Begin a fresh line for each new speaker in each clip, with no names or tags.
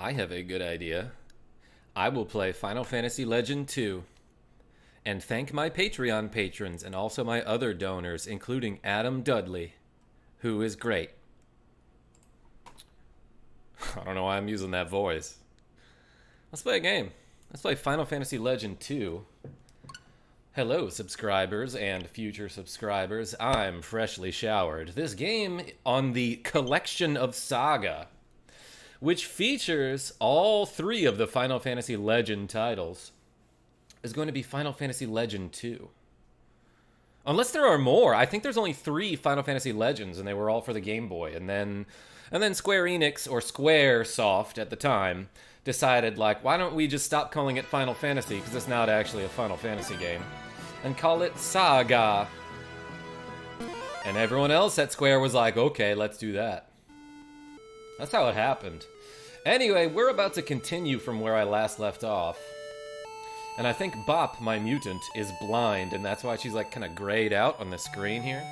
I have a good idea. I will play Final Fantasy Legend 2 and thank my Patreon patrons and also my other donors, including Adam Dudley, who is great. I don't know why I'm using that voice. Let's play a game. Let's play Final Fantasy Legend 2. Hello, subscribers and future subscribers. I'm freshly showered. This game on the Collection of SaGa, which features all three of the Final Fantasy Legend titles, is going to be Final Fantasy Legend 2. Unless there are more. I think there's only 3 Final Fantasy Legends, and they were all for the Game Boy. And then Square Enix, or Squaresoft at the time, decided, like, why don't we just stop calling it Final Fantasy, because it's not actually a Final Fantasy game, and call it SaGa. And everyone else at Square was like, okay, let's do that. That's how it happened. Anyway, we're about to continue from where I last left off. And I think Bop, my mutant, is blind, and that's why she's like kind of grayed out on the screen here.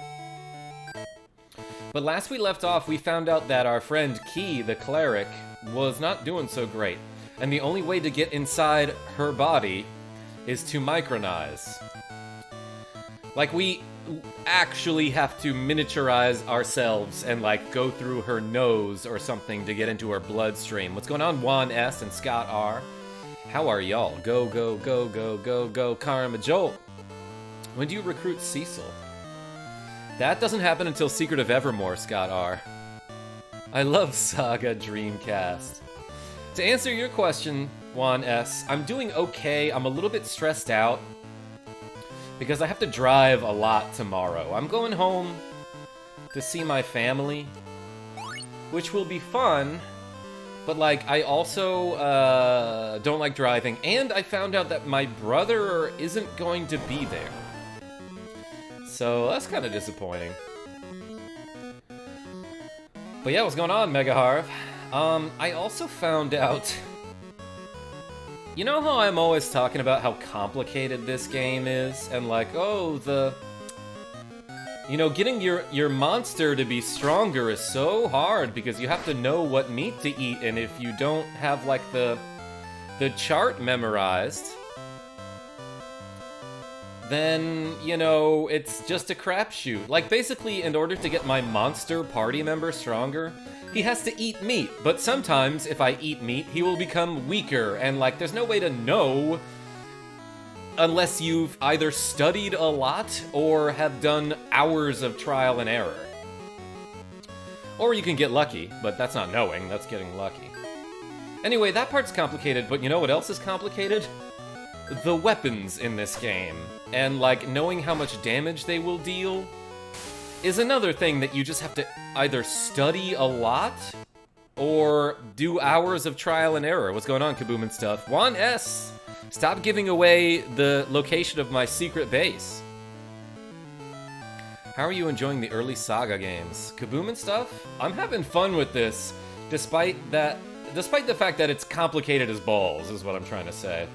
But last we left off, we found out that our friend Key, the cleric, was not doing so great. And the only way to get inside her body is to micronize. Like, we actually have to miniaturize ourselves and, like, go through her nose or something to get into her bloodstream. What's going on, Juan S. and Scott R.? How are y'all? Go, go, go, go, go, go, KarmaJolt. When do you recruit Cecil? That doesn't happen until Secret of Evermore, Scott R. I love SaGa Dreamcast. To answer your question, Juan S., I'm doing okay. I'm a little bit stressed out because I have to drive a lot tomorrow. I'm going home to see my family, which will be fun. But, like, I also don't like driving, and I found out that my brother isn't going to be there. So that's kind of disappointing. But yeah, what's going on, Mega Harv? I also found out... You know how I'm always talking about how complicated this game is? And like, oh, you know, getting your monster to be stronger is so hard because you have to know what meat to eat, and if you don't have, like, the chart memorized, then, you know, it's just a crapshoot. Like, basically, in order to get my monster party member stronger, he has to eat meat. But sometimes, if I eat meat, he will become weaker, and, like, there's no way to know unless you've either studied a lot or have done hours of trial and error. Or you can get lucky, but that's not knowing, that's getting lucky. Anyway, that part's complicated, but you know what else is complicated? The weapons in this game. And, like, knowing how much damage they will deal is another thing that you just have to either study a lot or do hours of trial and error. What's going on, Kaboom and stuff? Juan S., stop giving away the location of my secret base. How are you enjoying the early SaGa games? Kaboom and stuff? I'm having fun with this, despite the fact that it's complicated as balls, is what I'm trying to say.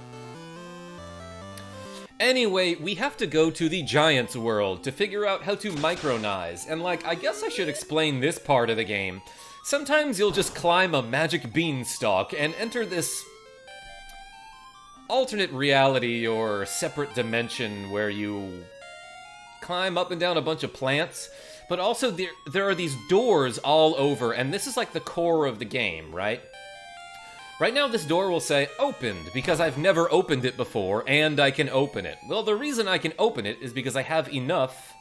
Anyway, we have to go to the Giants world to figure out how to micronize, and, like, I guess I should explain this part of the game. Sometimes you'll just climb a magic beanstalk and enter this alternate reality or separate dimension where you climb up and down a bunch of plants, but also there are these doors all over, and this is like the core of the game, right? Right now this door will say opened because I've never opened it before and I can open it. Well, the reason I can open it is because I have enough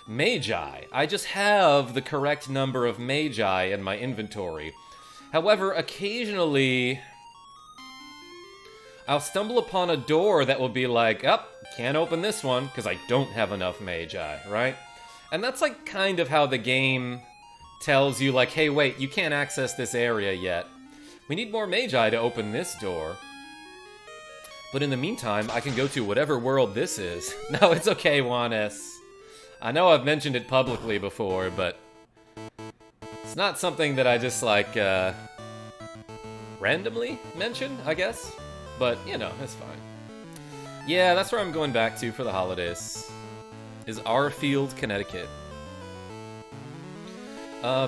Magi. I just have the correct number of Magi in my inventory. However, occasionally I'll stumble upon a door that will be like, oh, can't open this one because I don't have enough Magi, right? And that's, like, kind of how the game tells you, like, hey, wait, you can't access this area yet. We need more Magi to open this door. But in the meantime, I can go to whatever world this is. No, it's okay, Juan S. I know I've mentioned it publicly before, but it's not something that I just, like, randomly mention, I guess. But, you know, it's fine. Yeah, that's where I'm going back to for the holidays. Is Arfield, Connecticut.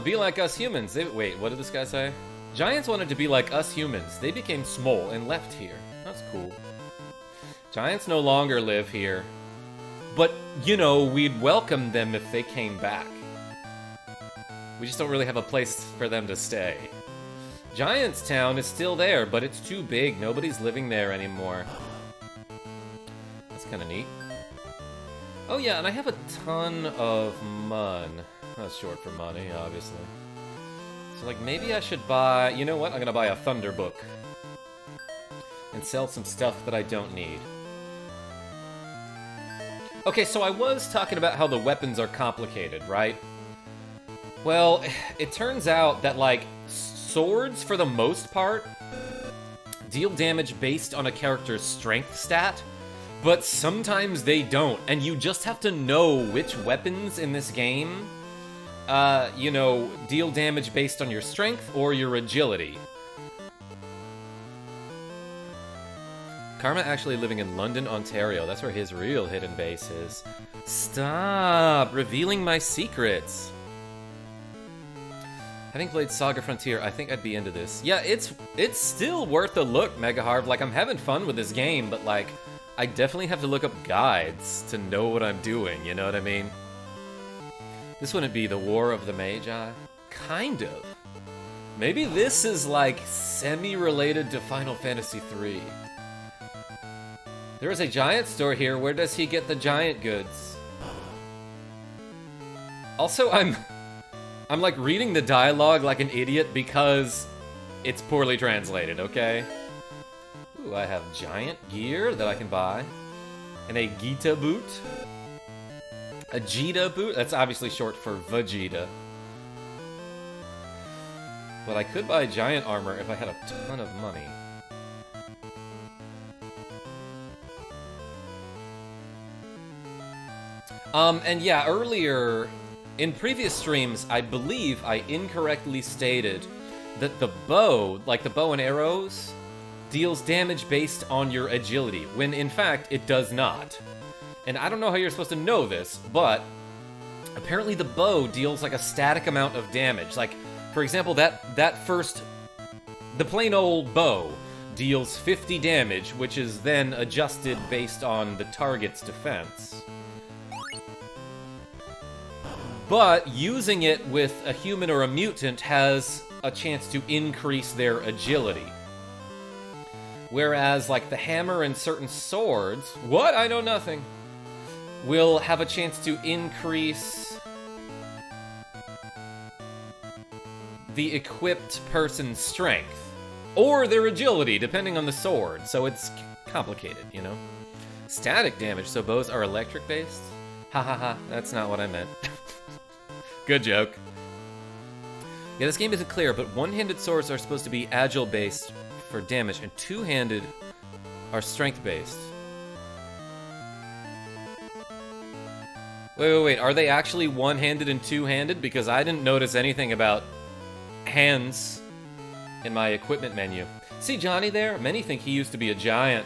Be like us humans. Wait, what did this guy say? Giants wanted to be like us humans. They became small and left here. That's cool. Giants no longer live here. But, you know, we'd welcome them if they came back. We just don't really have a place for them to stay. Giants Town is still there, but it's too big. Nobody's living there anymore. That's kind of neat. Oh yeah, and I have a ton of mun. That's short for money, obviously. So, like, maybe I should buy... You know what? I'm gonna buy a Thunder Book. And sell some stuff that I don't need. Okay, so I was talking about how the weapons are complicated, right? Well, it turns out that, like, swords, for the most part, deal damage based on a character's strength stat, but sometimes they don't, and you just have to know which weapons in this game, you know, deal damage based on your strength or your agility. Karma actually living in London, Ontario. That's where his real hidden base is. Stop revealing my secrets. Having played Saga Frontier, I think I'd be into this. Yeah, it's still worth a look, Megaharv. Like, I'm having fun with this game, but, like, I definitely have to look up guides to know what I'm doing, you know what I mean? This wouldn't be the War of the Magi? Kind of. Maybe this is, like, semi-related to Final Fantasy III. There is a giant store here. Where does he get the giant goods? Also, I'm like reading the dialogue like an idiot because it's poorly translated, okay? Ooh, I have giant gear that I can buy. And a Gita boot. A Jita boot? That's obviously short for Vegeta. But I could buy giant armor if I had a ton of money. And yeah, earlier, in previous streams, I believe I incorrectly stated that the bow, like the bow and arrows, deals damage based on your agility, when in fact, it does not. And I don't know how you're supposed to know this, but apparently the bow deals like a static amount of damage. Like, for example, that first, the plain old bow deals 50 damage, which is then adjusted based on the target's defense. But using it with a human or a mutant has a chance to increase their agility. Whereas, like, the hammer and certain swords... What? I know nothing. Will have a chance to increase the equipped person's strength. Or their agility, depending on the sword. So it's complicated, you know? Static damage, so bows are electric-based? Ha ha ha, that's not what I meant. Good joke. Yeah, this game isn't clear, but one-handed swords are supposed to be agile-based for damage, and two-handed are strength-based. Wait, are they actually one-handed and two-handed? Because I didn't notice anything about hands in my equipment menu. See Johnny there? Many think he used to be a giant.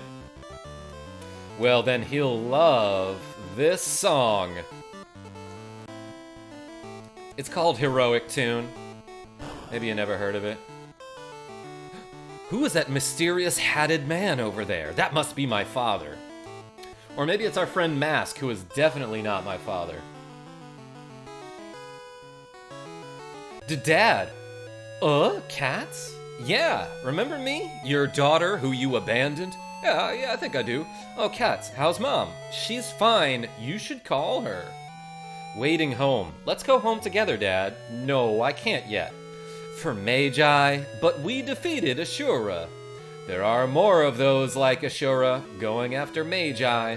Well, then he'll love this song. It's called Heroic Tune. Maybe you never heard of it. Who is that mysterious hatted man over there? That must be my father. Or maybe it's our friend Mask, who is definitely not my father. Dad. Cats? Yeah, remember me? Your daughter who you abandoned? Yeah, I think I do. Oh, Cats, how's Mom? She's fine. You should call her. Waiting home. Let's go home together, Dad. No, I can't yet. For Magi, but we defeated Ashura. There are more of those like Ashura going after Magi.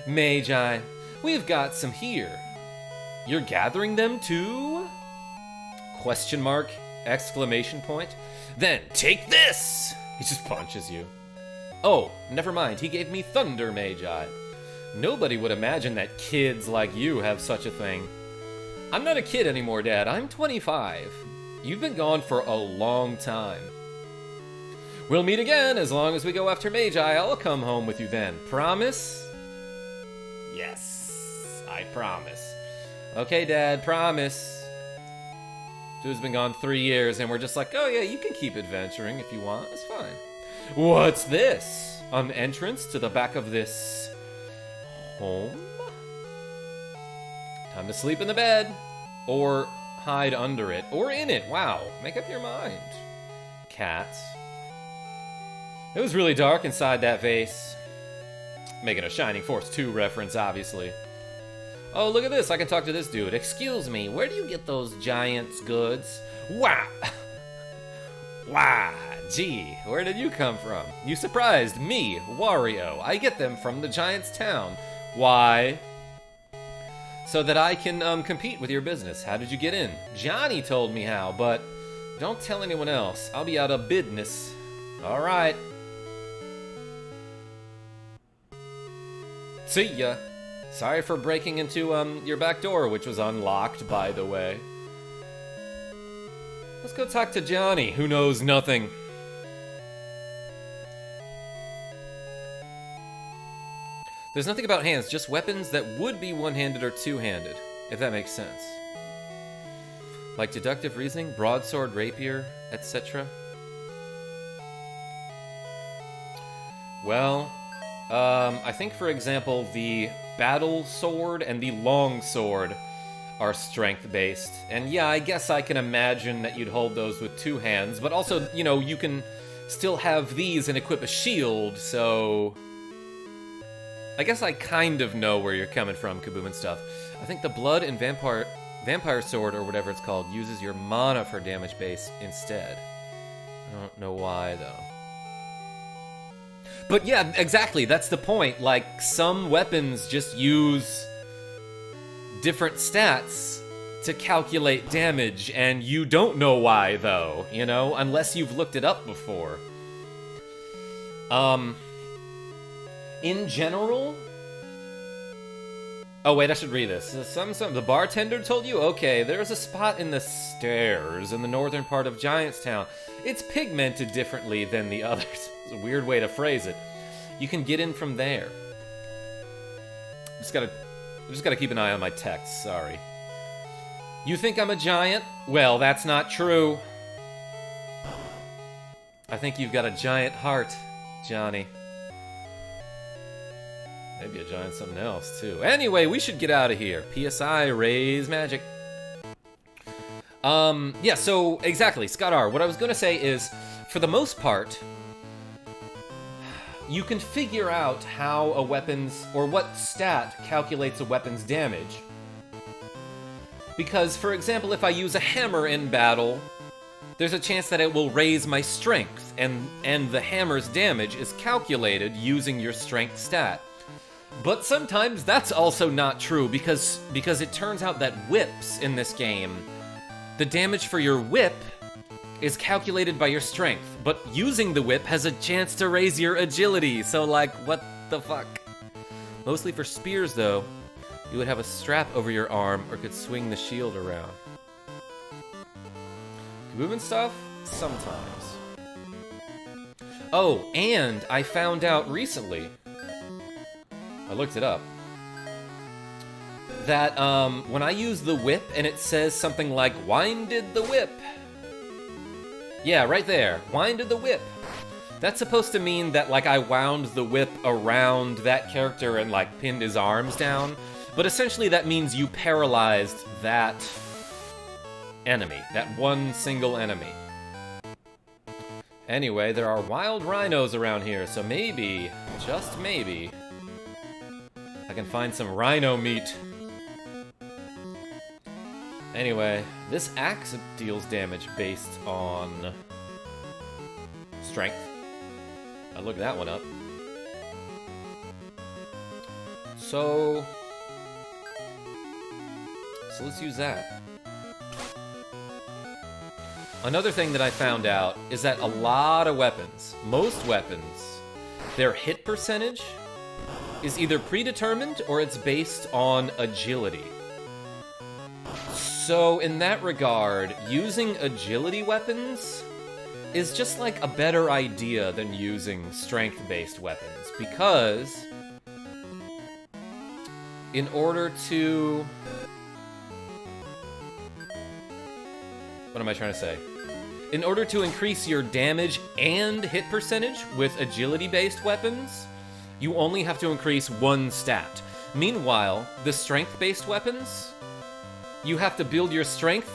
Magi, we've got some here. You're gathering them too? Question mark, exclamation point. Then take this! He just punches you. Oh, never mind, he gave me Thunder Magi. Nobody would imagine that kids like you have such a thing. I'm not a kid anymore, Dad. I'm 25. You've been gone for a long time. We'll meet again as long as we go after Magi. I'll come home with you then. Promise? Yes, I promise. Okay, Dad, promise. Dude's been gone 3 years, and we're just like, oh yeah, you can keep adventuring if you want. It's fine. What's this? An entrance to the back of this home? Time to sleep in the bed. Or hide under it. Or in it. Wow. Make up your mind. Cats. It was really dark inside that vase. Making a Shining Force 2 reference, obviously. Oh, look at this. I can talk to this dude. Excuse me, where do you get those giant's goods? Wah! Wah! Gee, where did you come from? You surprised me, Wario. I get them from the giant's town. Why? So that I can compete with your business. How did you get in? Johnny told me how, but don't tell anyone else. I'll be out of business. All right. See ya. Sorry for breaking into your back door, which was unlocked, by the way. Let's go talk to Johnny, who knows nothing. There's nothing about hands, just weapons that would be one-handed or two-handed, if that makes sense. Like deductive reasoning, broadsword, rapier, etc. Well, I think, for example, the battle sword and the long sword are strength-based. And yeah, I guess I can imagine that you'd hold those with two hands, but also, you know, you can still have these and equip a shield, so... I guess I kind of know where you're coming from, Kaboom and stuff. I think the blood and vampire sword, or whatever it's called, uses your mana for damage base instead. I don't know why, though. But yeah, exactly, that's the point. Like, some weapons just use different stats to calculate damage, and you don't know why, though, you know? Unless you've looked it up before. In general... Oh, wait, I should read this. The bartender told you? Okay, there's a spot in the stairs in the northern part of Giantstown. It's pigmented differently than the others. It's a weird way to phrase it. You can get in from there. I just gotta keep an eye on my text, sorry. You think I'm a giant? Well, that's not true. I think you've got a giant heart, Johnny. Maybe a giant something else, too. Anyway, we should get out of here. PSI, raise magic. Yeah, so, exactly, Scott R. What I was gonna say is, for the most part, you can figure out how a weapon's, or what stat calculates a weapon's damage. Because, for example, if I use a hammer in battle, there's a chance that it will raise my strength, and the hammer's damage is calculated using your strength stat. But sometimes that's also not true, because it turns out that whips in this game, the damage for your whip is calculated by your strength, but using the whip has a chance to raise your agility, so like, what the fuck? Mostly for spears, though, you would have a strap over your arm or could swing the shield around. Kaboom and stuff? Sometimes. Oh, and I found out recently, I looked it up, that when I use the whip and it says something like, winded the whip. Yeah, right there, winded the whip. That's supposed to mean that, like, I wound the whip around that character and, like, pinned his arms down. But essentially that means you paralyzed that enemy, that one single enemy. Anyway, there are wild rhinos around here, so maybe, just maybe, I can find some rhino meat. Anyway, this axe deals damage based on strength. I looked that one up. So let's use that. Another thing that I found out is that a lot of weapons, most weapons, their hit percentage is either predetermined or it's based on agility. So in that regard, using agility weapons is just like a better idea than using strength-based weapons, because in order to... What am I trying to say? In order to increase your damage and hit percentage with agility-based weapons, you only have to increase one stat. Meanwhile, the strength-based weapons, you have to build your strength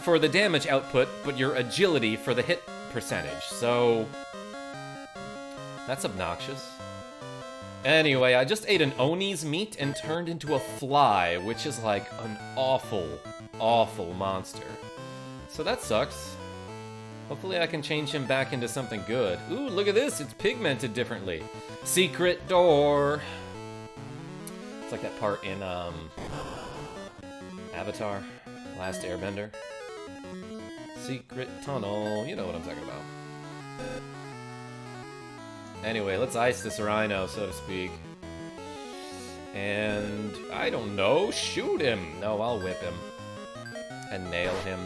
for the damage output, but your agility for the hit percentage. So, that's obnoxious. Anyway, I just ate an Oni's meat and turned into a fly, which is like an awful, awful monster. So that sucks. Hopefully I can change him back into something good. Ooh, look at this! It's pigmented differently. Secret door! It's like that part in, Avatar, Last Airbender. Secret tunnel, you know what I'm talking about. Anyway, let's ice this rhino, so to speak. And, I don't know, shoot him! No, I'll whip him. And nail him.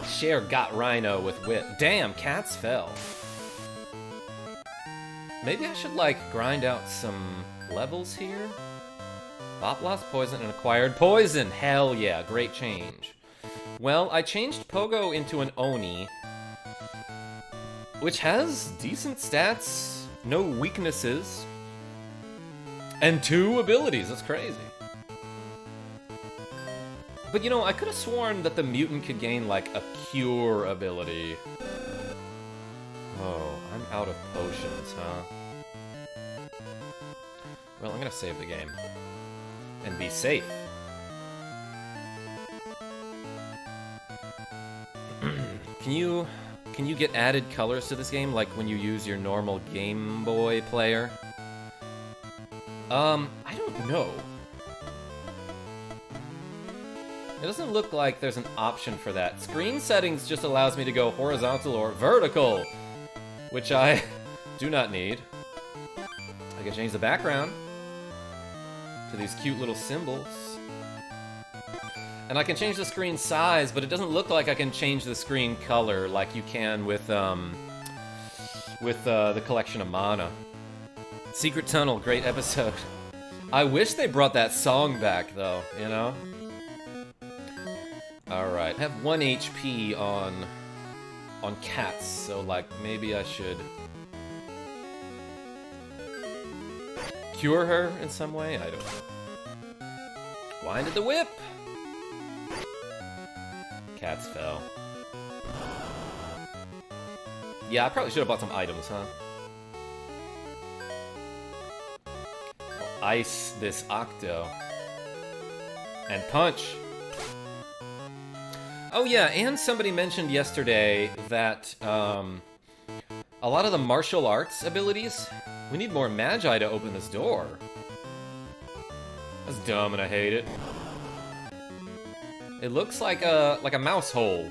Cher got rhino with whip. Damn, cats fell. Maybe I should, like, grind out some levels here? Bop lost poison and acquired poison! Hell yeah, great change. Well, I changed Pogo into an Oni, which has decent stats, no weaknesses, and 2 abilities. That's crazy. But you know, I could have sworn that the mutant could gain, like, a cure ability. Oh, I'm out of potions, huh? Well, I'm gonna save the game. And be safe. Can you get added colors to this game, like when you use your normal Game Boy player? I don't know. It doesn't look like there's an option for that. Screen settings just allows me to go horizontal or vertical, which I do not need. I can change the background to these cute little symbols. And I can change the screen size, but it doesn't look like I can change the screen color like you can with the Collection of Mana. Secret Tunnel, great episode. I wish they brought that song back, though, you know? Alright, I have 1 HP on cats, so, like, maybe I should cure her in some way? I don't know. Winded the whip! Cats fell. Yeah, I probably should have bought some items, huh? I'll ice this Octo. And punch! Oh yeah, and somebody mentioned yesterday that, a lot of the martial arts abilities, we need more Magi to open this door. That's dumb and I hate it. It looks like a mouse hole.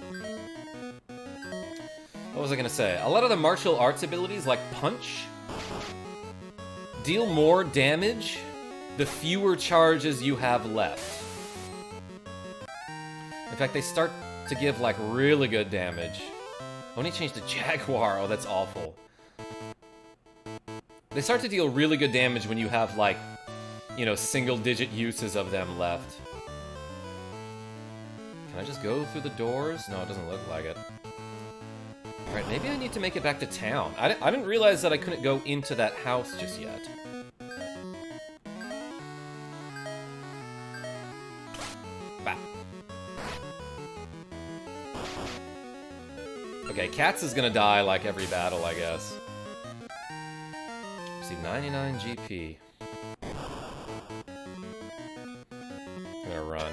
What was I gonna say? A lot of the martial arts abilities, like Punch, deal more damage the fewer charges you have left. In fact, they start to give, like, really good damage. Only changed to Jaguar. Oh, that's awful. They start to deal really good damage when you have, like, you know, single-digit uses of them left. Can I just go through the doors? No, it doesn't look like it. Alright, maybe I need to make it back to town. I didn't realize that I couldn't go into that house just yet. Bah. Okay, Cats is gonna die like every battle, I guess. See, 99 GP. I'm gonna run.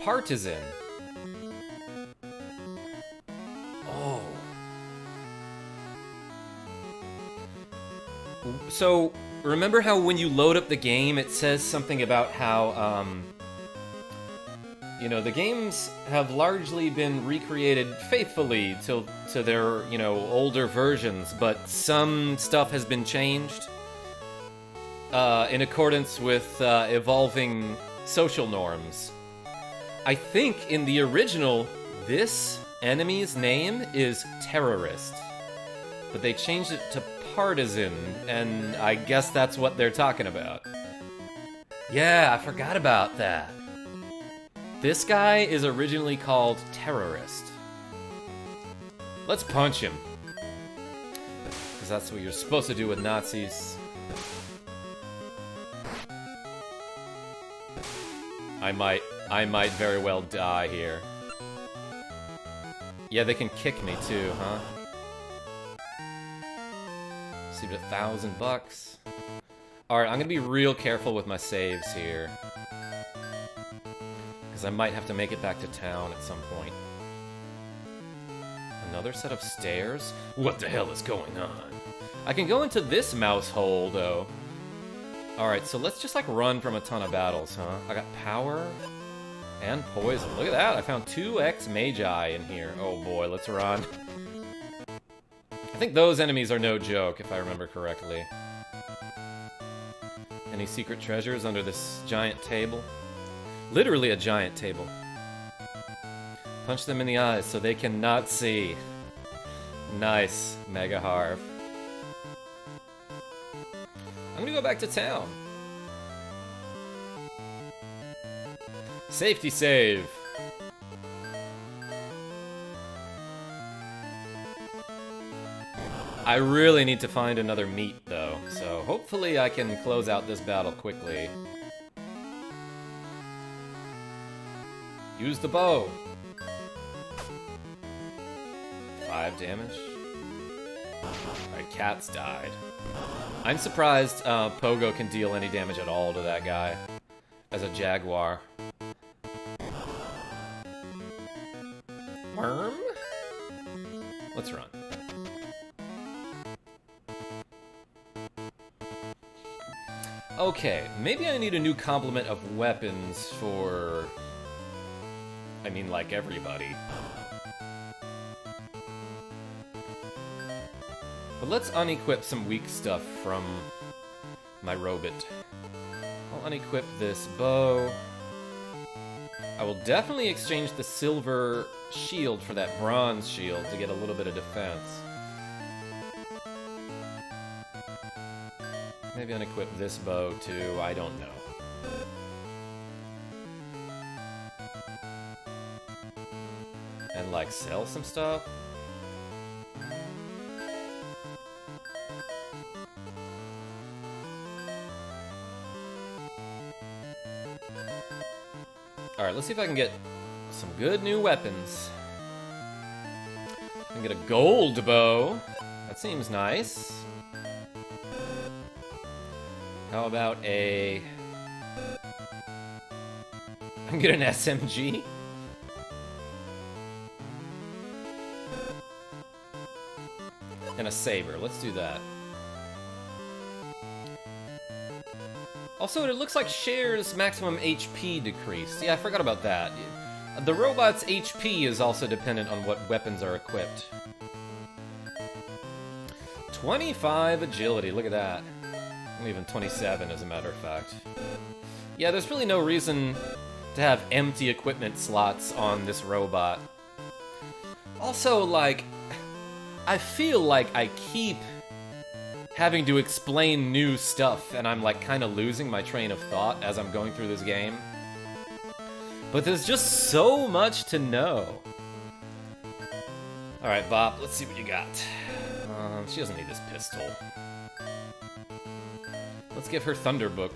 Partisan. Oh. So, remember how when you load up the game, it says something about how, you know, the games have largely been recreated faithfully to their, you know, older versions, but some stuff has been changed in accordance with evolving social norms. I think in the original, this enemy's name is Terrorist, but they changed it to Partisan, and I guess that's what they're talking about. Yeah, I forgot about that. This guy is originally called Terrorist. Let's punch him. Because that's what you're supposed to do with Nazis. I might very well die here. Yeah, they can kick me too, huh? Received $1,000. Alright, I'm gonna be real careful with my saves here. Because I might have to make it back to town at some point. Another set of stairs? What the hell is going on? I can go into this mouse hole, though. Alright, so let's just, like, run from a ton of battles, huh? I got power and poison. Look at that, I found 2x Magi in here. Oh boy, let's run. I think those enemies are no joke, if I remember correctly. Any secret treasures under this giant table? Literally a giant table. Punch them in the eyes so they cannot see. Nice, Mega Harv. I'm gonna go back to town. Safety save. I really need to find another meat, though, so hopefully I can close out this battle quickly. Use the bow. 5 damage. Alright, Cat's died. I'm surprised Pogo can deal any damage at all to that guy as a Jaguar. Worm? Let's run. Okay, maybe I need a new complement of weapons for... I mean, like, everybody. But let's unequip some weak stuff from my robot. I'll unequip this bow. I will definitely exchange the silver shield for that bronze shield to get a little bit of defense. Maybe unequip this bow too, I don't know. And like sell some stuff? Alright, let's see if I can get some good new weapons. I can get a gold bow. That seems nice. How about a... I can get an SMG. And a saber. Let's do that. Also, it looks like Cher's maximum HP decreased. Yeah, I forgot about that. The robot's HP is also dependent on what weapons are equipped. 25 agility, look at that. Even 27, as a matter of fact. Yeah, there's really no reason to have empty equipment slots on this robot. Also, like, I feel like I keep having to explain new stuff, and I'm, like, kind of losing my train of thought as I'm going through this game. But there's just so much to know. Alright, Bop, let's see what you got. She doesn't need this pistol. Let's give her Thunderbook.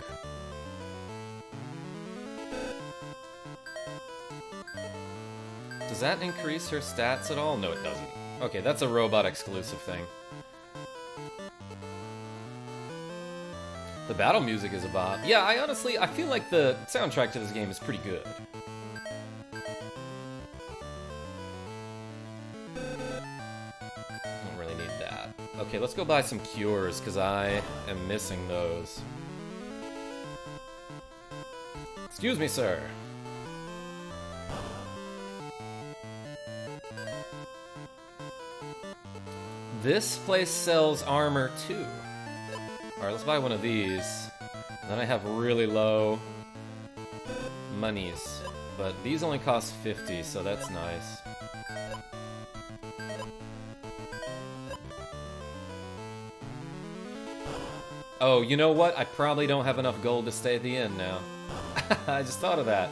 Does that increase her stats at all? No, it doesn't. Okay, that's a robot exclusive thing. The battle music is a bop. Yeah, I feel like the soundtrack to this game is pretty good. Don't really need that. Okay, let's go buy some cures, because I am missing those. Excuse me, sir. This place sells armor, too. Alright, let's buy one of these. Then I have really low monies. But these only cost 50, so that's nice. Oh, you know what? I probably don't have enough gold to stay at the inn now. I just thought of that.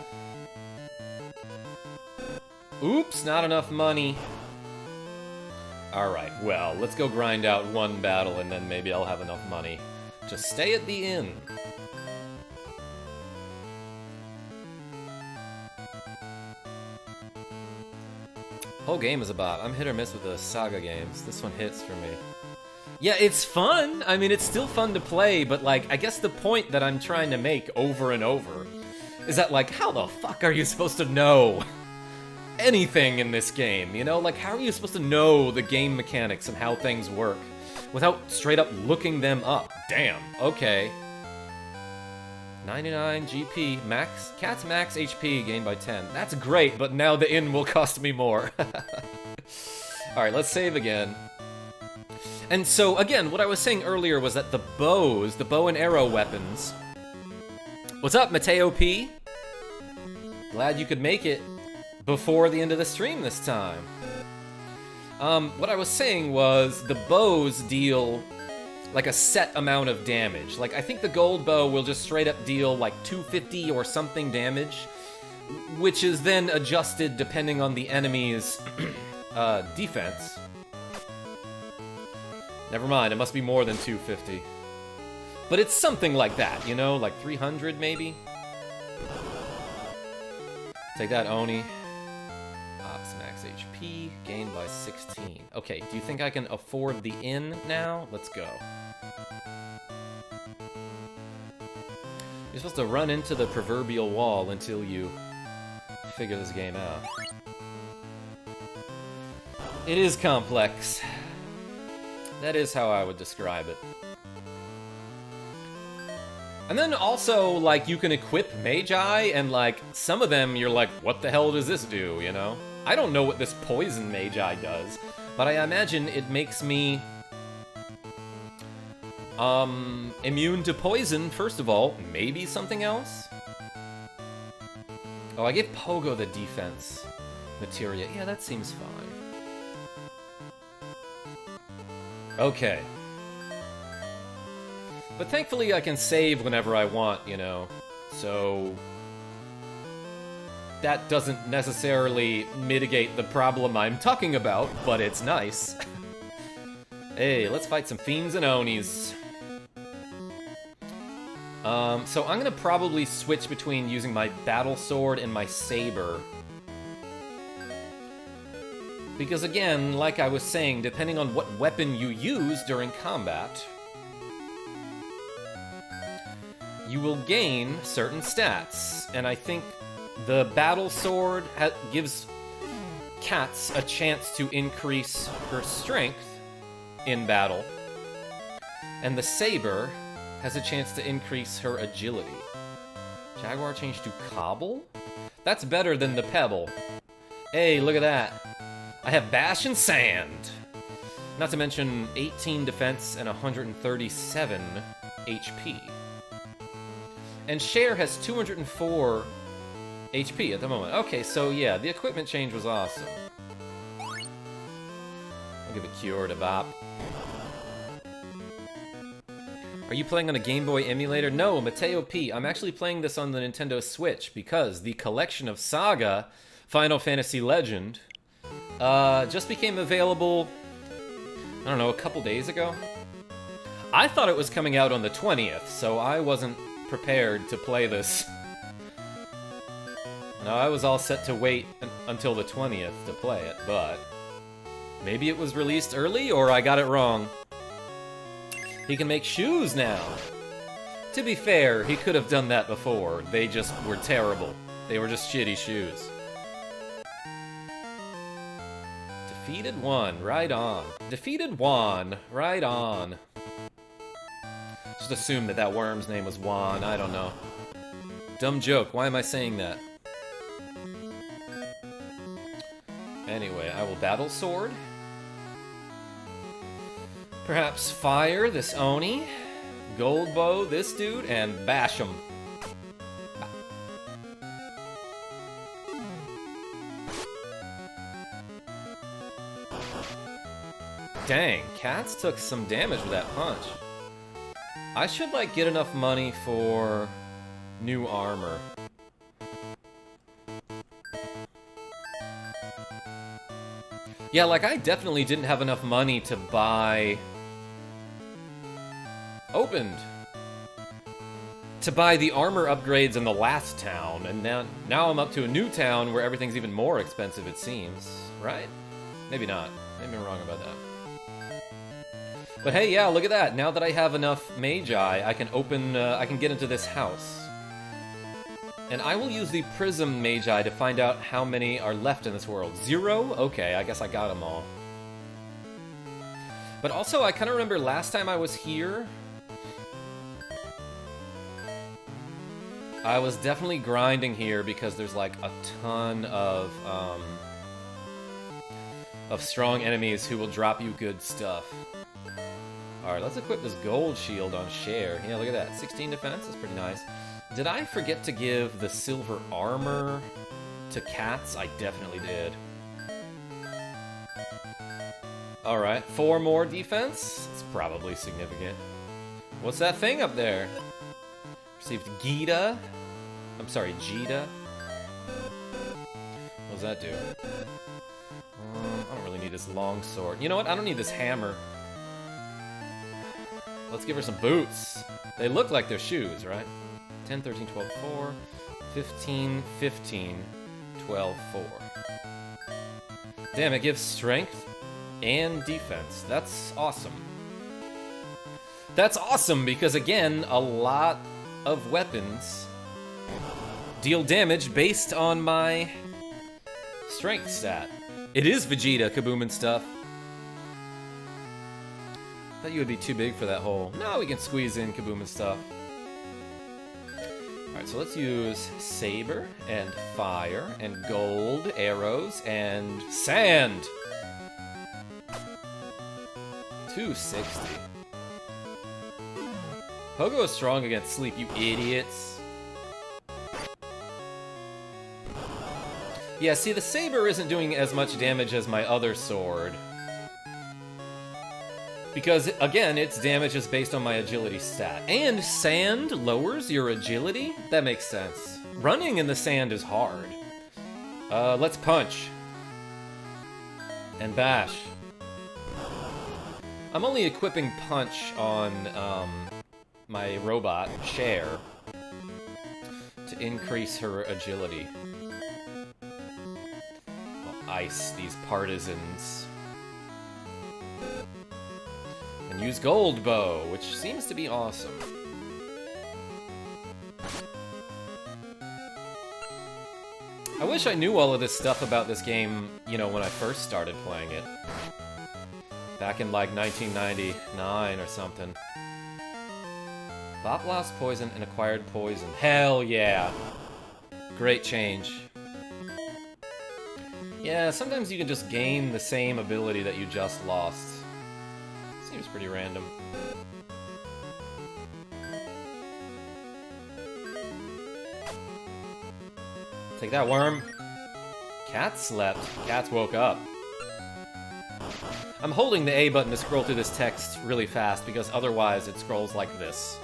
Oops, not enough money. Alright, well, let's go grind out one battle and then maybe I'll have enough money to stay at the inn. Whole game is a bop. I'm hit or miss with the SaGa games. This one hits for me. Yeah, it's fun. I mean, it's still fun to play, but like, I guess the point that I'm trying to make over and over is that like, how the fuck are you supposed to know anything in this game, you know? Like, how are you supposed to know the game mechanics and how things work without straight up looking them up? Damn, okay. 99 GP, max, cat's max HP gained by 10. That's great, but now the inn will cost me more. Alright, let's save again. And so, again, what I was saying earlier was that the bows, the bow and arrow weapons... What's up, Mateo P? Glad you could make it before the end of the stream this time. What I was saying was the bows deal like a set amount of damage. Like, I think the gold bow will just straight up deal like 250 or something damage, which is then adjusted depending on the enemy's defense. Never mind, it must be more than 250. But it's something like that, you know? Like 300 maybe? Take that, Oni. Ops max HP, gained by 16. Okay, do you think I can afford the inn now? Let's go. You're supposed to run into the proverbial wall until you figure this game out. It is complex. That is how I would describe it. And then also, like, you can equip Magi, and, like, some of them you're like, what the hell does this do, you know? I don't know what this poison Magi does, but I imagine it makes me immune to poison, first of all. Maybe something else? Oh, I gave Pogo the defense materia. Yeah, that seems fine. Okay. But thankfully I can save whenever I want, you know, so that doesn't necessarily mitigate the problem I'm talking about, but it's nice. Hey, let's fight some fiends and Onis. So I'm gonna probably switch between using my battle sword and my saber. Because again, like I was saying, depending on what weapon you use during combat, you will gain certain stats. And I think the battle sword gives Cats a chance to increase her strength in battle. And the saber has a chance to increase her agility. Jaguar changed to Cobble? That's better than the Pebble. Hey, look at that. I have Bash and Sand. Not to mention 18 defense and 137 HP. And Cher has 204 HP at the moment. Okay, so yeah, the equipment change was awesome. I'll give a cure to Bop. Are you playing on a Game Boy emulator? No, Mateo P. I'm actually playing this on the Nintendo Switch because the Collection of SaGa Final Fantasy Legend just became available, I don't know, a couple days ago? I thought it was coming out on the 20th, so I wasn't prepared to play this. No, I was all set to wait until the 20th to play it, but maybe it was released early, or I got it wrong. He can make shoes now. To be fair, he could have done that before. They just were terrible. They were just shitty shoes. Defeated one, right on. Defeated one, right on. Just assume that that worm's name was Juan, I don't know. Dumb joke, why am I saying that? Anyway, I will battle sword. Perhaps fire this Oni, gold bow this dude, and bash him. Dang, Cats took some damage with that punch. I should, like, get enough money for new armor. Yeah, like, I definitely didn't have enough money to buy... Opened! To buy the armor upgrades in the last town, and now I'm up to a new town where everything's even more expensive, it seems. Right? Maybe not. Maybe I'm wrong about that. But hey, yeah, look at that! Now that I have enough Magi, I can open, I can get into this house. And I will use the Prism Magi to find out how many are left in this world. 0? Okay, I guess I got them all. But also, I kind of remember last time I was here, I was definitely grinding here because there's like a ton of strong enemies who will drop you good stuff. Alright, let's equip this gold shield on Cher. Yeah, look at that. 16 defense, that's pretty nice. Did I forget to give the silver armor to cats? I definitely did. Alright, 4 more defense? It's probably significant. What's that thing up there? Received Gita. I'm sorry, Jita. What does that do? I don't really need this long sword. You know what? I don't need this hammer. Let's give her some boots. They look like they're shoes, right? 10, 13, 12, 4, 15, 15, 12, 4. Damn, it gives strength and defense. That's awesome. That's awesome because, again, a lot of weapons deal damage based on my strength stat. It is Vegeta, Kaboom and stuff. Thought you would be too big for that hole. No, we can squeeze in Kaboom and stuff. Alright, so let's use Saber, and Fire, and Gold, Arrows, and Sand! 260. Pogo is strong against sleep, you idiots. Yeah, see, the Saber isn't doing as much damage as my other sword. Because, again, its damage is based on my agility stat. And sand lowers your agility? That makes sense. Running in the sand is hard. Let's punch. And bash. I'm only equipping punch on, my robot, Cher, to increase her agility. I'll ice these partisans. And use Gold Bow, which seems to be awesome. I wish I knew all of this stuff about this game, you know, when I first started playing it. Back in, like, 1999 or something. Bop lost poison and acquired poison. Hell yeah! Great change. Yeah, sometimes you can just gain the same ability that you just lost. Seems pretty random. Take that, worm! Cat slept. Cats woke up. I'm holding the A button to scroll through this text really fast because otherwise it scrolls like this.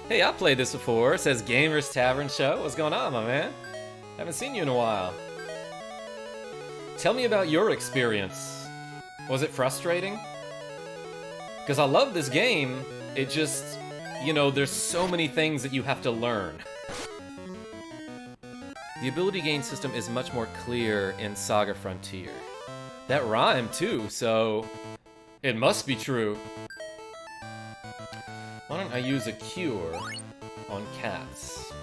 Hey, I've played this before, says Gamers Tavern Show. What's going on, my man? Haven't seen you in a while. Tell me about your experience. Was it frustrating? Because I love this game, it just, you know, there's so many things that you have to learn. The ability gain system is much more clear in Saga Frontier. That rhymed too, so it must be true. Why don't I use a cure on Cats,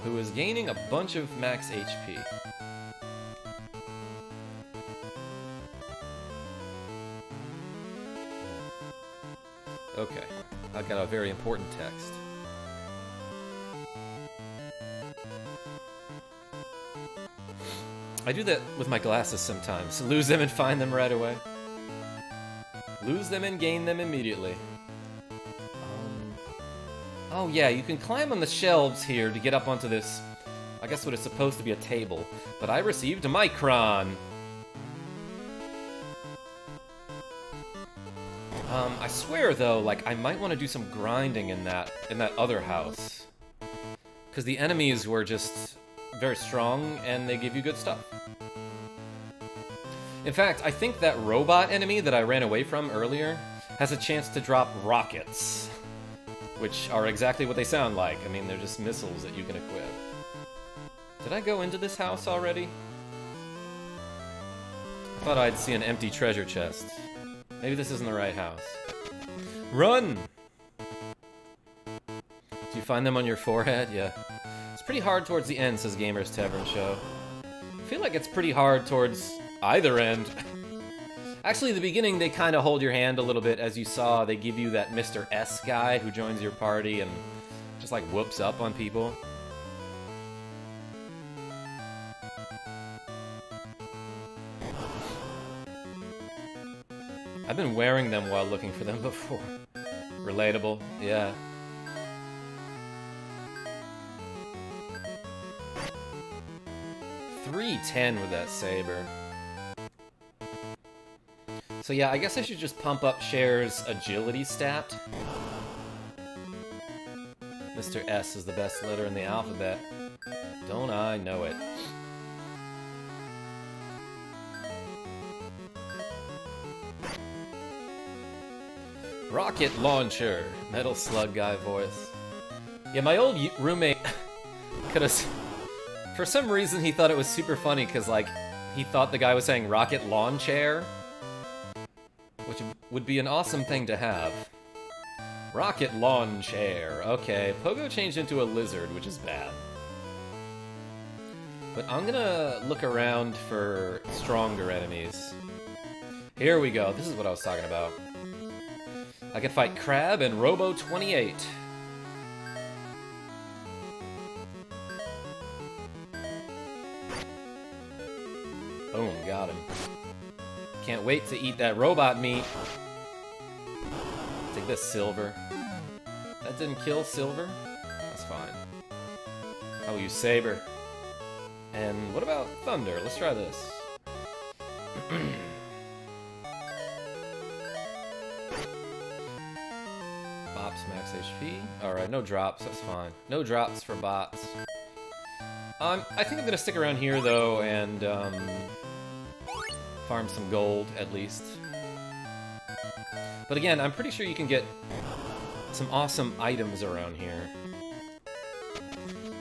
who is gaining a bunch of max HP. Okay, I've got a very important text. I do that with my glasses sometimes. Lose them and find them right away. Lose them and gain them immediately. Oh yeah, you can climb on the shelves here to get up onto this, I guess what is supposed to be a table. But I received a Micron! I swear though, like I might want to do some grinding in that other house, because the enemies were just very strong and they give you good stuff. In fact, I think that robot enemy that I ran away from earlier has a chance to drop rockets, which are exactly what they sound like. I mean, they're just missiles that you can equip. Did I go into this house already? I thought I'd see an empty treasure chest. Maybe this isn't the right house. Run! Do you find them on your forehead? Yeah. It's pretty hard towards the end, says Gamer's Tavern Show. I feel like it's pretty hard towards either end. Actually, the beginning, they kind of hold your hand a little bit. As you saw, they give you that Mr. S guy who joins your party and just like whoops up on people. I've been wearing them while looking for them before. Relatable, yeah. $310 with that saber. So yeah, I guess I should just pump up Cher's agility stat. Mr. S is the best letter in the alphabet. Don't I know it? Rocket launcher. Metal slug guy voice. Yeah, my old roommate could have... For some reason, he thought it was super funny, because, like, he thought the guy was saying rocket lawn chair, which would be an awesome thing to have. Rocket lawn chair. Okay, Pogo changed into a lizard, which is bad. But I'm gonna look around for stronger enemies. Here we go. This is what I was talking about. I can fight Crab and Robo 28. Boom, got him. Can't wait to eat that robot meat. Take this silver. That didn't kill silver? That's fine. I will use saber. And what about thunder? Let's try this. Bops max HP. Alright, no drops, that's fine. No drops for bots. I think I'm gonna stick around here though and farm some gold at least. But again, I'm pretty sure you can get some awesome items around here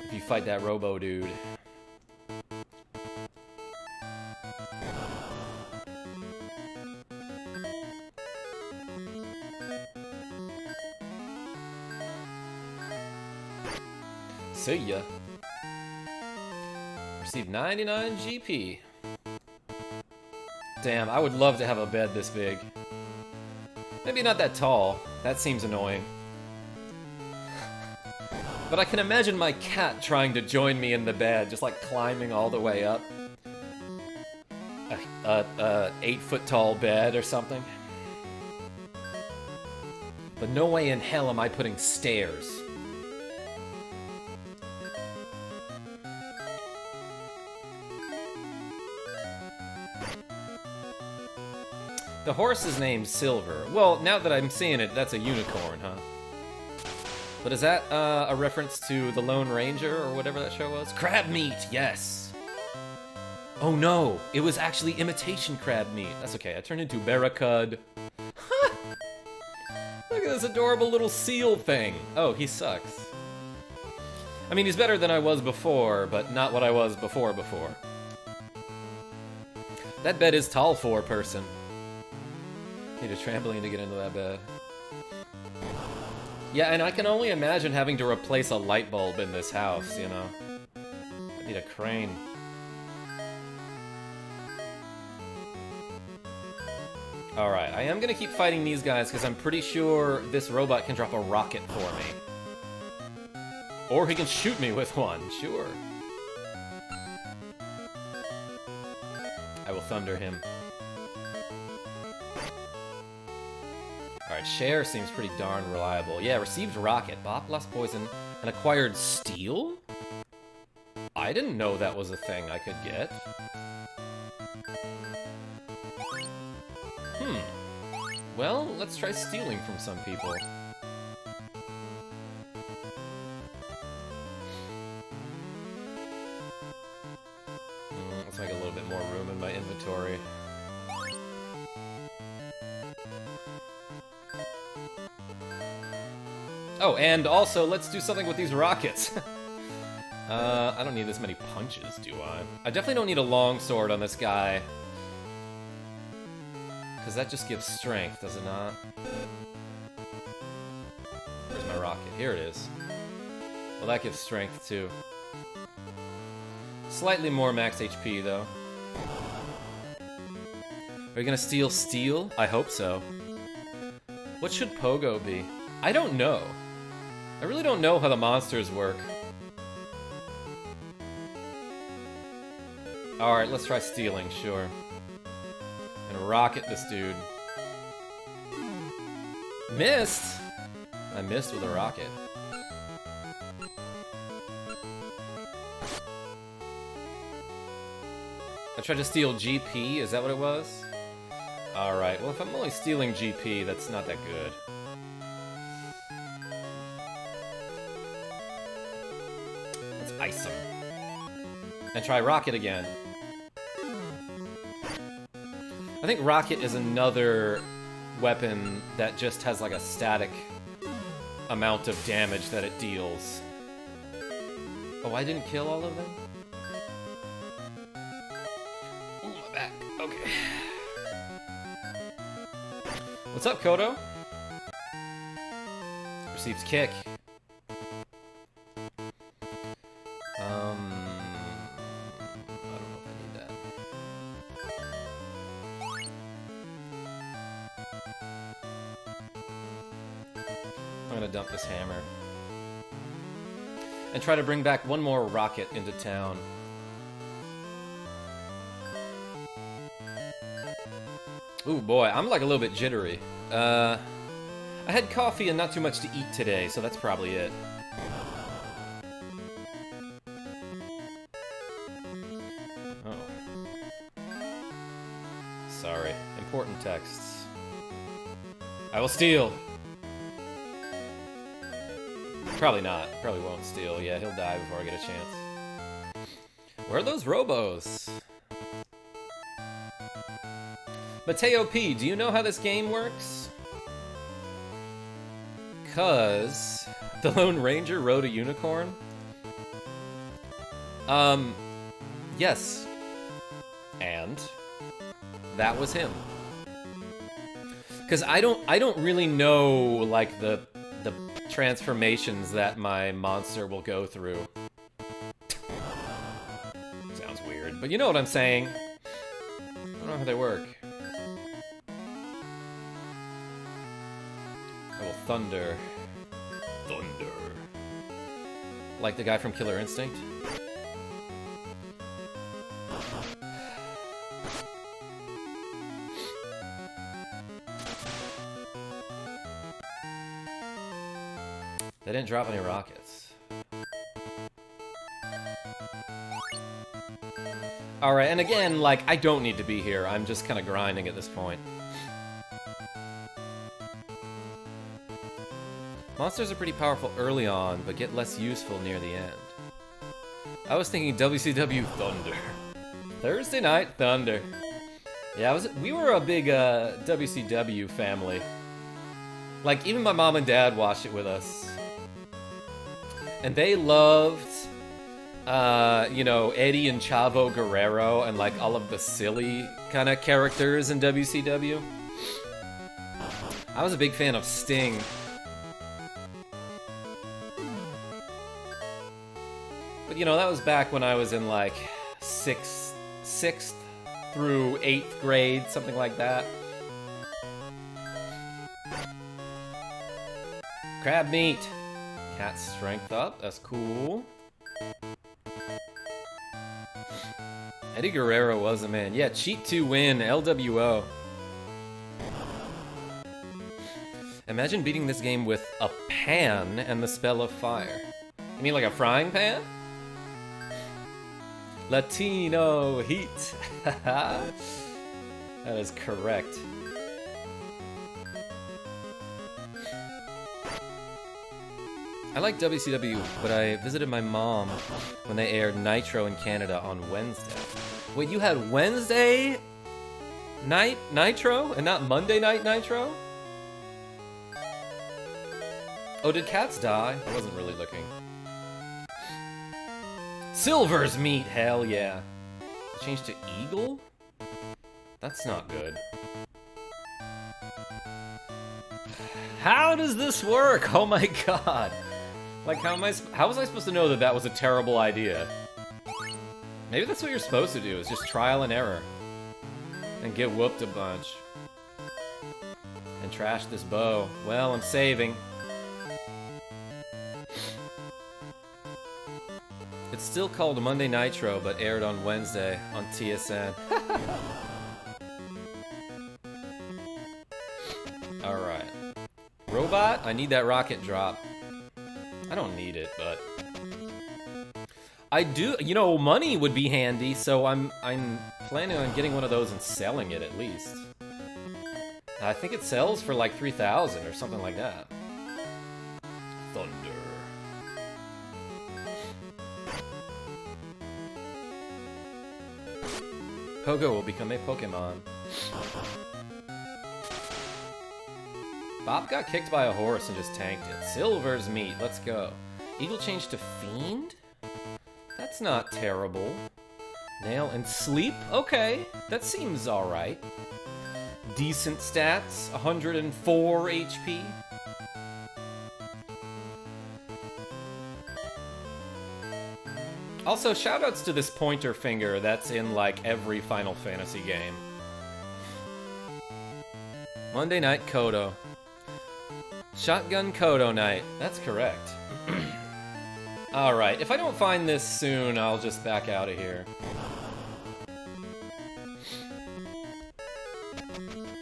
if you fight that Robo dude. See ya. Received 99 GP. Damn, I would love to have a bed this big. Maybe not that tall. That seems annoying. But I can imagine my cat trying to join me in the bed, just like climbing all the way up. A 8-foot tall bed or something. But no way in hell am I putting stairs. The horse is named Silver. Well, now that I'm seeing it, that's a unicorn, huh? But is that a reference to the Lone Ranger or whatever that show was? Crab meat, yes! Oh no, it was actually imitation crab meat. That's okay, I turned into Barracuda. Look at this adorable little seal thing. Oh, he sucks. I mean, he's better than I was before, but not what I was before. That bed is tall for a person. Need a trampoline to get into that bed. Yeah, and I can only imagine having to replace a light bulb in this house, you know? I need a crane. Alright, I am gonna keep fighting these guys because I'm pretty sure this robot can drop a rocket for me. Or he can shoot me with one, sure. I will thunder him. Alright, Cher seems pretty darn reliable. Yeah, received rocket, bop lost poison, and acquired steel? I didn't know that was a thing I could get. Well, let's try stealing from some people. Let's make a little bit more room in my inventory. Oh, and also, let's do something with these rockets. I don't need this many punches, do I? I definitely don't need a long sword on this guy. Because that just gives strength, does it not? Where's my rocket? Here it is. Well, that gives strength, too. Slightly more max HP, though. Are you gonna steal steel? I hope so. What should Pogo be? I don't know. I really don't know how the monsters work. Alright, let's try stealing, sure. And rocket this dude. Missed? I missed with a rocket. I tried to steal GP, is that what it was? Alright, well if I'm only stealing GP, that's not that good. Let's ice him. And try rocket again. I think rocket is another weapon that just has like a static amount of damage that it deals. Oh, I didn't kill all of them? Ooh, my back. Okay. What's up, Kodo? Receives kick. Dump this hammer. And try to bring back one more rocket into town. Ooh boy, I'm like a little bit jittery. I had coffee and not too much to eat today, so that's probably it. Oh. Sorry. Important texts. I will steal! Probably not. Probably won't steal. Yeah, he'll die before I get a chance. Where are those robos? Mateo P, do you know how this game works? 'Cause the Lone Ranger rode a unicorn? Yes. And that was him. 'Cause I don't really know like the transformations that my monster will go through. Sounds weird, but you know what I'm saying. I don't know how they work. I will thunder. Thunder. Like the guy from Killer Instinct. They didn't drop any rockets. Alright, and again, like, I don't need to be here. I'm just kind of grinding at this point. Monsters are pretty powerful early on, but get less useful near the end. I was thinking WCW Thunder. Thursday Night Thunder. Yeah, we were a big WCW family. Like, even my mom and dad watched it with us. And they loved, you know, Eddie and Chavo Guerrero and, like, all of the silly kind of characters in WCW. I was a big fan of Sting. But, you know, that was back when I was in, like, 6th through 8th grade, something like that. Crab meat. Cat strength up, that's cool. Eddie Guerrero was a man. Yeah, cheat to win, LWO. Imagine beating this game with a pan and the spell of fire. You mean like a frying pan? Latino heat. That is correct. I like WCW, but I visited my mom when they aired Nitro in Canada on Wednesday. Wait, you had Wednesday night Nitro and not Monday night Nitro? Oh, did cats die? I wasn't really looking. Silver's meat, hell yeah. Change to Eagle? That's not good. How does this work? Oh my god. Like, how was I supposed to know that that was a terrible idea? Maybe that's what you're supposed to do, is just trial and error. And get whooped a bunch. And trash this bow. Well, I'm saving. It's still called Monday Nitro, but aired on Wednesday on TSN. Alright. Robot, I need that rocket drop. I don't need it, but... I do, you know, money would be handy, so I'm planning on getting one of those and selling it at least. I think it sells for like 3,000 or something like that. Thunder. Pogo will become a Pokemon. Bob got kicked by a horse and just tanked it. Silver's meat, let's go. Eagle changed to Fiend? That's not terrible. Nail and Sleep? Okay, that seems alright. Decent stats, 104 HP. Also, shoutouts to this pointer finger that's in, like, every Final Fantasy game. Monday Night Kodo. Shotgun Kodo Night. That's correct. Alright, if I don't find this soon, I'll just back out of here.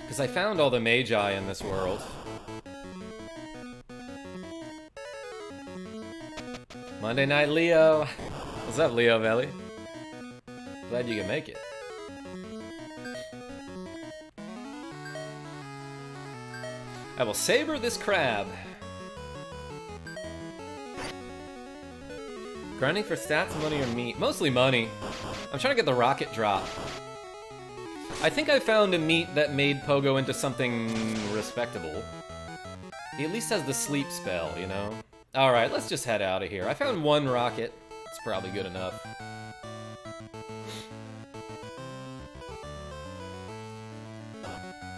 Because I found all the Magi in this world. Monday Night Leo. What's up, Leo Valley? Glad you can make it. I will saber this crab. Grinding for stats, money, or meat? Mostly money. I'm trying to get the rocket drop. I think I found a meat that made Pogo into something respectable. He at least has the sleep spell, you know? Alright, let's just head out of here. I found one rocket. It's probably good enough.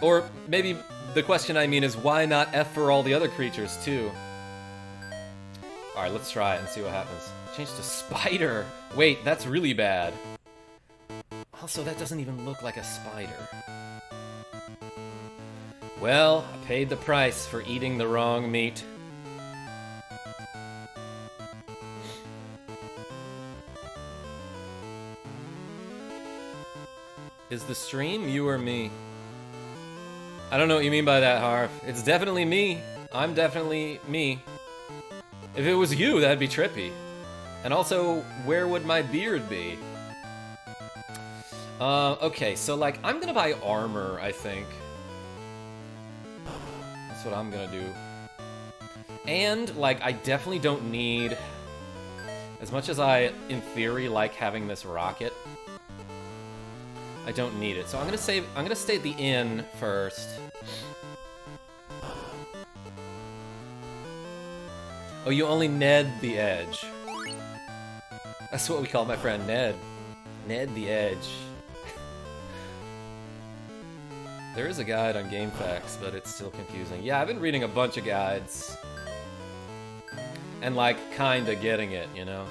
Or maybe the question I mean is, why not F for all the other creatures, too? Alright, let's try it and see what happens. Change to Spider! Wait, that's really bad. Also, that doesn't even look like a spider. Well, I paid the price for eating the wrong meat. Is the stream you or me? I don't know what you mean by that, Harv. It's definitely me. I'm definitely me. If it was you, that'd be trippy. And also, where would my beard be? Okay, so like, I'm gonna buy armor, I think. That's what I'm gonna do. And, like, I definitely don't need... As much as I, in theory, like having this rocket, I don't need it. So I'm gonna stay at the inn first. Oh, you only Ned the Edge. That's what we call my friend Ned. Ned the Edge. There is a guide on GameFAQs, but it's still confusing. Yeah, I've been reading a bunch of guides. And, like, kinda getting it, you know?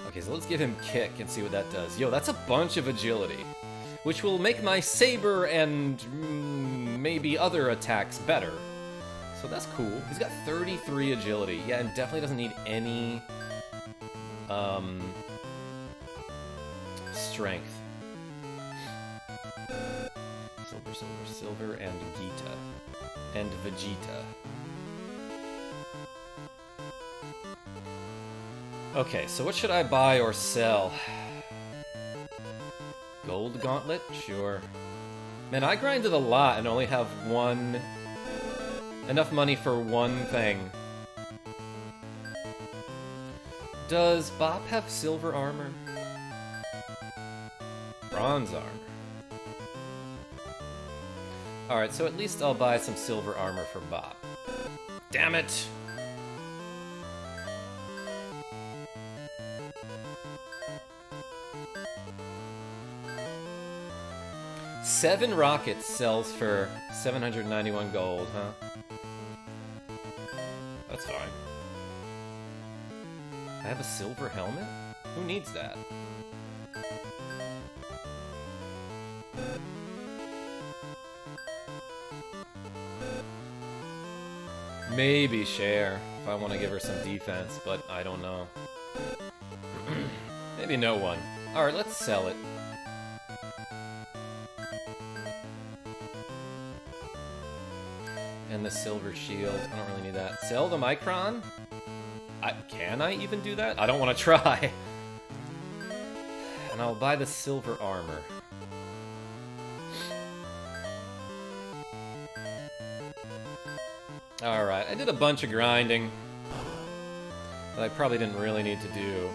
Okay, so let's give him Kick and see what that does. Yo, that's a bunch of agility. Which will make my saber and maybe other attacks better. So that's cool. He's got 33 agility. Yeah, and definitely doesn't need any strength. Silver, silver, silver, and Gita. And Vegeta. Okay, so what should I buy or sell? Gold Gauntlet? Sure. Man, I grinded a lot and only have enough money for one thing. Does Bop have silver armor? Bronze armor. Alright, so at least I'll buy some silver armor for Bop. Damn it! Seven rockets sells for 791 gold, huh? That's fine. I have a silver helmet? Who needs that? Maybe Cher, if I want to give her some defense, but I don't know. Maybe no one. Alright, let's sell it. And the silver shield. I don't really need that. Sell the Micron? Can I even do that? I don't want to try. And I'll buy the silver armor. Alright, I did a bunch of grinding that I probably didn't really need to do.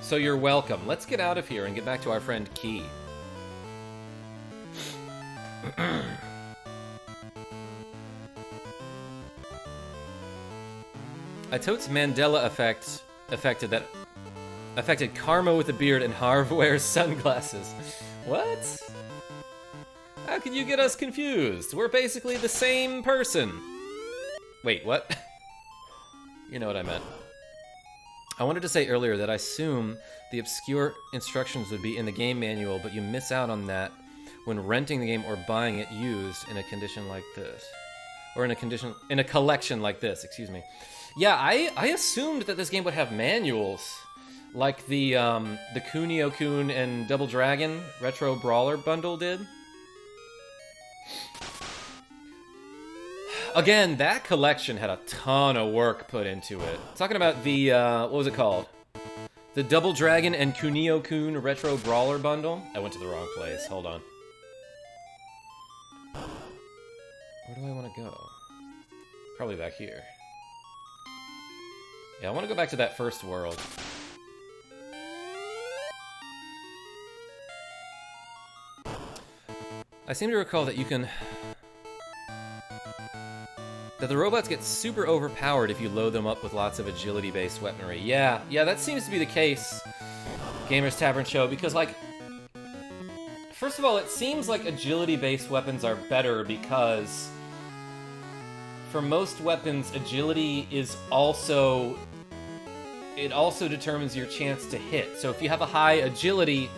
So you're welcome. Let's get out of here and get back to our friend Key. A totes Mandela effect affected Karma with a beard and Harv wears sunglasses. What? How can you get us confused? We're basically the same person. Wait, what? You know what I meant. I wanted to say earlier that I assume the obscure instructions would be in the game manual, but you miss out on that when renting the game or buying it used in a condition like this. Or in a collection like this, excuse me. Yeah, I assumed that this game would have manuals, like the Kunio-kun and Double Dragon Retro Brawler bundle did. Again, that collection had a ton of work put into it. Talking about the, what was it called? The Double Dragon and Kunio-kun Retro Brawler bundle? I went to the wrong place, hold on. Where do I want to go? Probably back here. Yeah, I want to go back to that first world. I seem to recall that you can... that the robots get super overpowered if you load them up with lots of agility-based weaponry. Yeah, that seems to be the case, Gamers Tavern Show, because, like... First of all, it seems like agility-based weapons are better because... for most weapons, agility is also... it also determines your chance to hit. So if you have a high agility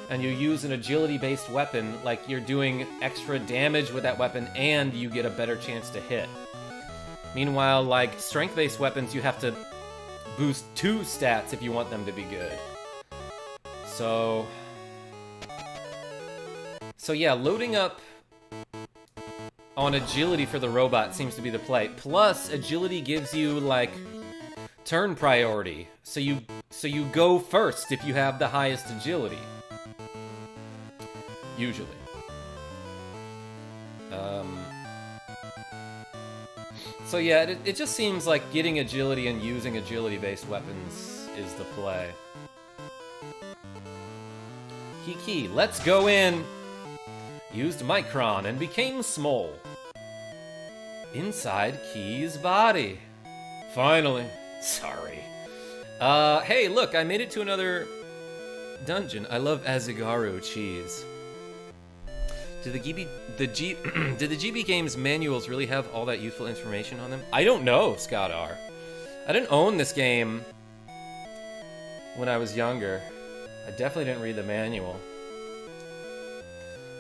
and you use an agility-based weapon, like, you're doing extra damage with that weapon and you get a better chance to hit. Meanwhile, like, strength-based weapons, you have to boost 2 stats if you want them to be good. So yeah, loading up on agility for the robot seems to be the play. Plus, agility gives you, like, turn priority. So you go first if you have the highest agility. Usually. So yeah, it just seems like getting agility and using agility-based weapons is the play. Kiki, let's go in! Used Micron and became small. Inside Key's body. Finally. Sorry. Hey, look, I made it to another dungeon. I love Azugaru cheese. Did the GB Games manuals really have all that useful information on them? I don't know, Scott R. I didn't own this game when I was younger. I definitely didn't read the manual.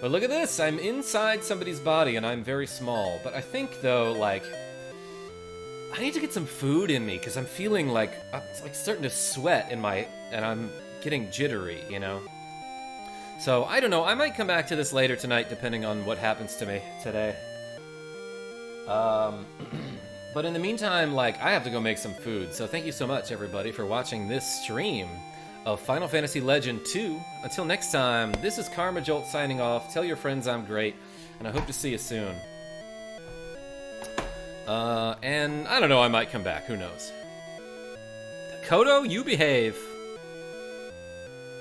But look at this! I'm inside somebody's body and I'm very small. But I think, though, like... I need to get some food in me, because I'm feeling like... I'm like starting to sweat in my... and I'm getting jittery, you know? So, I don't know, I might come back to this later tonight, depending on what happens to me today. But in the meantime, like, I have to go make some food, so thank you so much, everybody, for watching this stream of Final Fantasy Legend 2. Until next time, this is KarmaJolt signing off. Tell your friends I'm great, and I hope to see you soon. And I don't know, I might come back, who knows. Kodo, you behave.